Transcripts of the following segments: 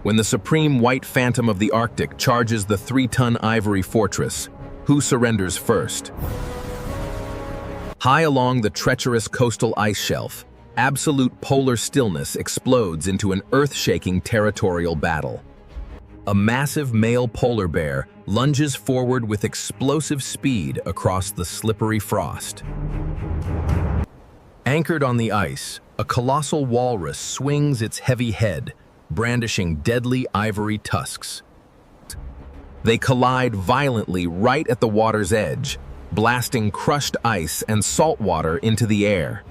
When the supreme white phantom of the Arctic charges the 3-ton ivory fortress, who surrenders first? High along the treacherous coastal ice shelf, absolute polar stillness explodes into an earth-shaking territorial battle. A massive male polar bear lunges forward with explosive speed across the slippery frost. Anchored on the ice, a colossal walrus swings its heavy head, brandishing deadly ivory tusks. They collide violently right at the water's edge, blasting crushed ice and salt water into the air.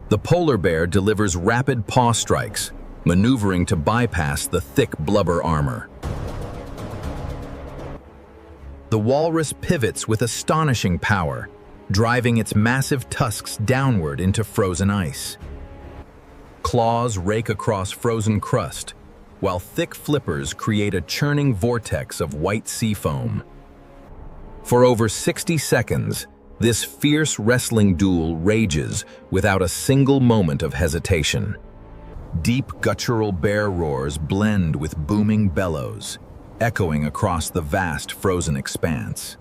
The polar bear delivers rapid paw strikes, maneuvering to bypass the thick blubber armor. The walrus pivots with astonishing power, driving its massive tusks downward into frozen ice. Claws rake across frozen crust, while thick flippers create a churning vortex of white sea foam. For over 60 seconds, this fierce wrestling duel rages without a single moment of hesitation. Deep guttural bear roars blend with booming bellows, echoing across the vast frozen expanse.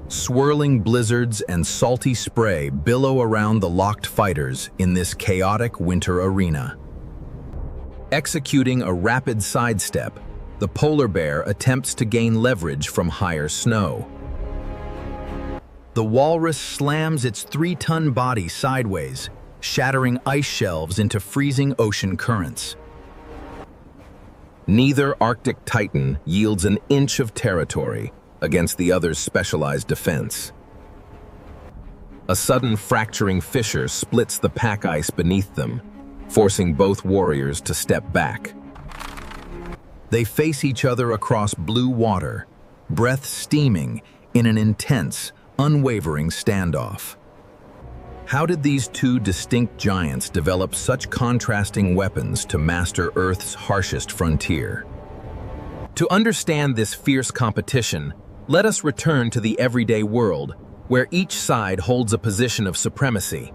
Swirling blizzards and salty spray billow around the locked fighters in this chaotic winter arena. Executing a rapid sidestep, the polar bear attempts to gain leverage from higher snow. The walrus slams its 3-ton body sideways, shattering ice shelves into freezing ocean currents. Neither Arctic titan yields an inch of territory against the other's specialized defense. A sudden fracturing fissure splits the pack ice beneath them, forcing both warriors to step back. They face each other across blue water, breath steaming in an intense, unwavering standoff. How did these two distinct giants develop such contrasting weapons to master Earth's harshest frontier? To understand this fierce competition, let us return to the everyday world, where each side holds a position of supremacy.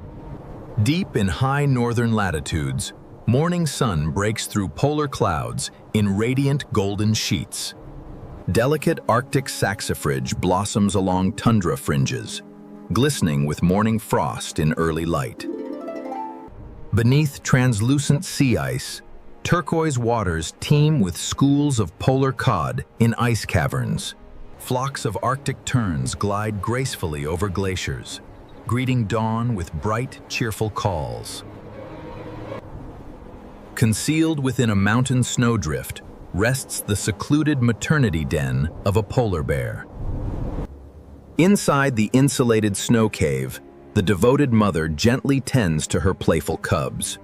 Deep in high northern latitudes, morning sun breaks through polar clouds in radiant golden sheets. Delicate Arctic saxifrage blossoms along tundra fringes, glistening with morning frost in early light. Beneath translucent sea ice, turquoise waters teem with schools of polar cod in ice caverns. Flocks of Arctic terns glide gracefully over glaciers, greeting dawn with bright, cheerful calls. Concealed within a mountain snowdrift rests the secluded maternity den of a polar bear. Inside the insulated snow cave, the devoted mother gently tends to her playful cubs.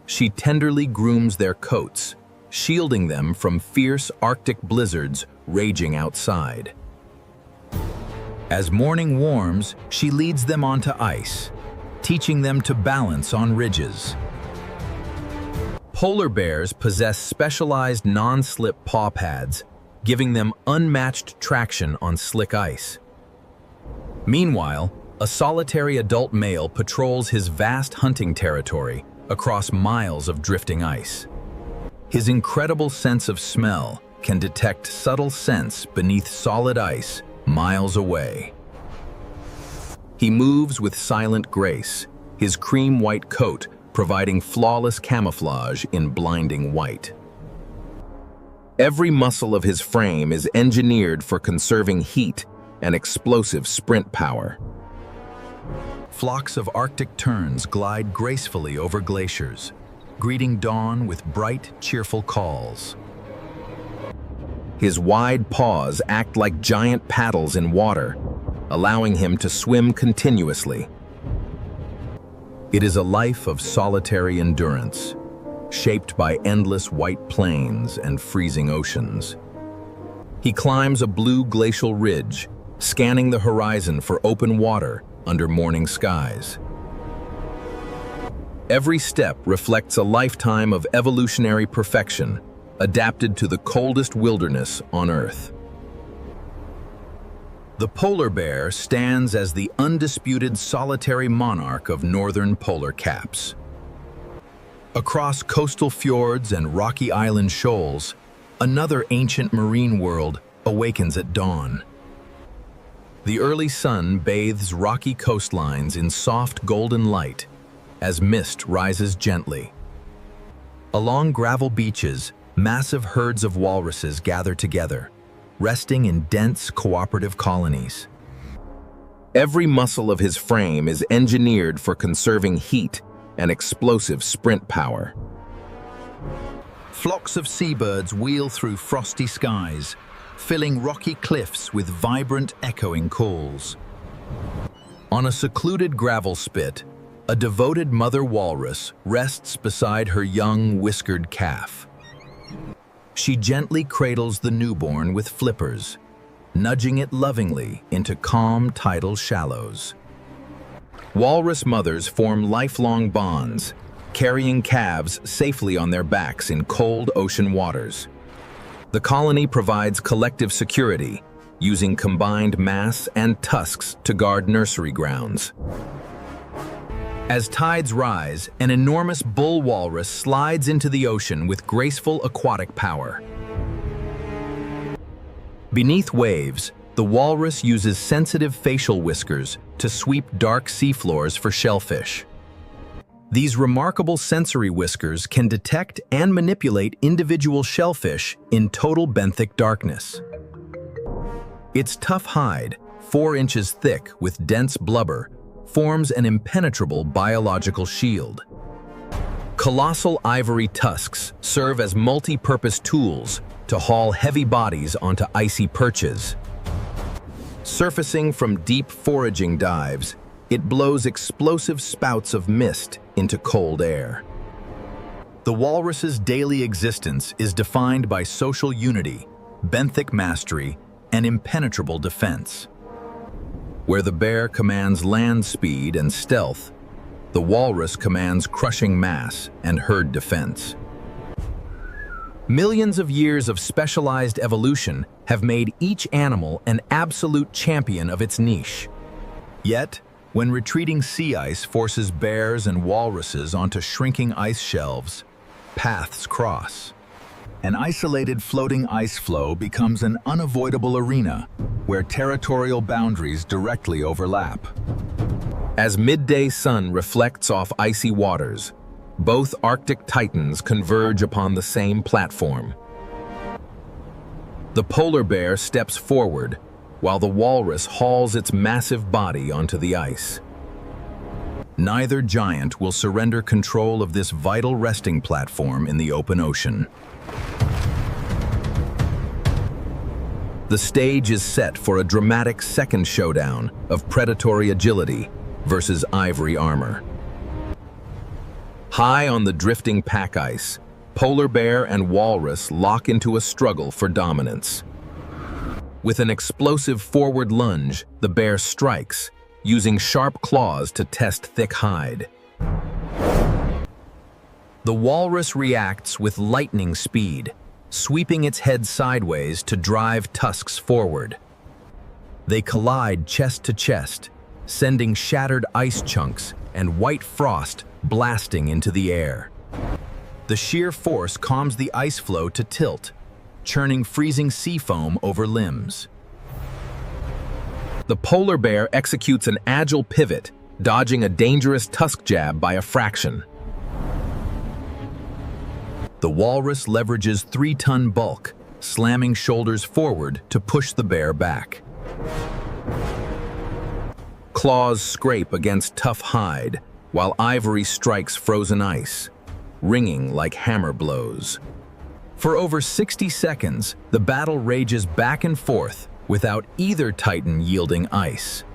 She tenderly grooms their coats, shielding them from fierce Arctic blizzards raging outside. As morning warms, she leads them onto ice, teaching them to balance on ridges. Polar bears possess specialized non-slip paw pads, giving them unmatched traction on slick ice. Meanwhile, a solitary adult male patrols his vast hunting territory across miles of drifting ice. His incredible sense of smell can detect subtle scents beneath solid ice miles away. He moves with silent grace, his cream-white coat providing flawless camouflage in blinding white. Every muscle of his frame is engineered for conserving heat and explosive sprint power. Flocks of Arctic terns glide gracefully over glaciers, greeting dawn with bright, cheerful calls. His wide paws act like giant paddles in water, allowing him to swim continuously. It is a life of solitary endurance, shaped by endless white plains and freezing oceans. He climbs a blue glacial ridge, scanning the horizon for open water under morning skies. Every step reflects a lifetime of evolutionary perfection, adapted to the coldest wilderness on Earth. The polar bear stands as the undisputed solitary monarch of northern polar caps. Across coastal fjords and rocky island shoals, another ancient marine world awakens at dawn. The early sun bathes rocky coastlines in soft golden light as mist rises gently. Along gravel beaches, massive herds of walruses gather together, resting in dense cooperative colonies. Every muscle of his frame is engineered for conserving heat and explosive sprint power. Flocks of seabirds wheel through frosty skies, filling rocky cliffs with vibrant, echoing calls. On a secluded gravel spit, a devoted mother walrus rests beside her young, whiskered calf. She gently cradles the newborn with flippers, nudging it lovingly into calm tidal shallows. Walrus mothers form lifelong bonds, carrying calves safely on their backs in cold ocean waters. The colony provides collective security, using combined mass and tusks to guard nursery grounds. As tides rise, an enormous bull walrus slides into the ocean with graceful aquatic power. Beneath waves, the walrus uses sensitive facial whiskers to sweep dark seafloors for shellfish. These remarkable sensory whiskers can detect and manipulate individual shellfish in total benthic darkness. Its tough hide, 4 inches thick with dense blubber, forms an impenetrable biological shield. Colossal ivory tusks serve as multi-purpose tools to haul heavy bodies onto icy perches. Surfacing from deep foraging dives, it blows explosive spouts of mist into cold air. The walrus's daily existence is defined by social unity, benthic mastery, and impenetrable defense. Where the bear commands land speed and stealth, the walrus commands crushing mass and herd defense. Millions of years of specialized evolution have made each animal an absolute champion of its niche. Yet, when retreating sea ice forces bears and walruses onto shrinking ice shelves, paths cross. An isolated floating ice floe becomes an unavoidable arena where territorial boundaries directly overlap. As midday sun reflects off icy waters, both Arctic titans converge upon the same platform. The polar bear steps forward, while the walrus hauls its massive body onto the ice. Neither giant will surrender control of this vital resting platform in the open ocean. The stage is set for a dramatic second showdown of predatory agility versus ivory armor. High on the drifting pack ice, polar bear and walrus lock into a struggle for dominance. With an explosive forward lunge, the bear strikes, using sharp claws to test thick hide. The walrus reacts with lightning speed, sweeping its head sideways to drive tusks forward. They collide chest to chest, sending shattered ice chunks and white frost blasting into the air. The sheer force calms the ice floe to tilt, churning freezing sea foam over limbs. The polar bear executes an agile pivot, dodging a dangerous tusk jab by a fraction. The walrus leverages 3-ton bulk, slamming shoulders forward to push the bear back. Claws scrape against tough hide, while ivory strikes frozen ice, ringing like hammer blows. For over 60 seconds, the battle rages back and forth without either titan yielding ice.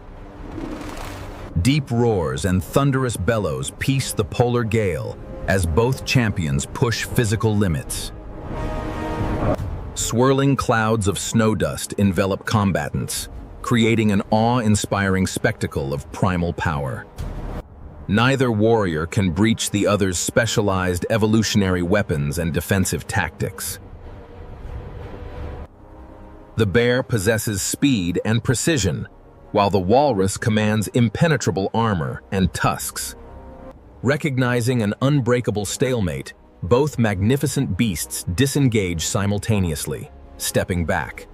Deep roars and thunderous bellows piece the polar gale as both champions push physical limits. Swirling clouds of snow dust envelop combatants, creating an awe-inspiring spectacle of primal power. Neither warrior can breach the other's specialized evolutionary weapons and defensive tactics. The bear possesses speed and precision, while the walrus commands impenetrable armor and tusks. Recognizing an unbreakable stalemate, both magnificent beasts disengage simultaneously, stepping back.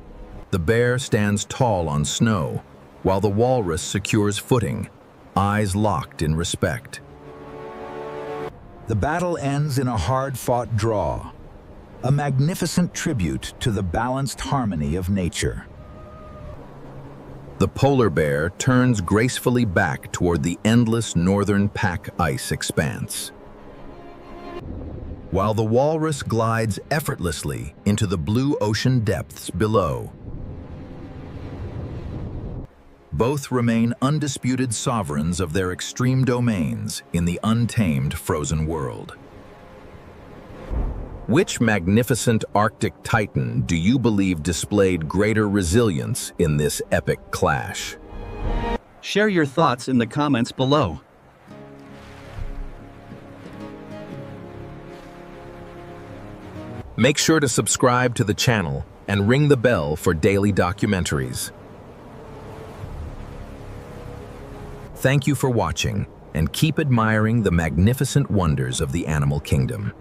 The bear stands tall on snow, while the walrus secures footing, eyes locked in respect. The battle ends in a hard-fought draw, a magnificent tribute to the balanced harmony of nature. The polar bear turns gracefully back toward the endless northern pack ice expanse, while the walrus glides effortlessly into the blue ocean depths below. Both remain undisputed sovereigns of their extreme domains in the untamed frozen world. Which magnificent Arctic titan do you believe displayed greater resilience in this epic clash? Share your thoughts in the comments below. Make sure to subscribe to the channel and ring the bell for daily documentaries. Thank you for watching, and keep admiring the magnificent wonders of the animal kingdom.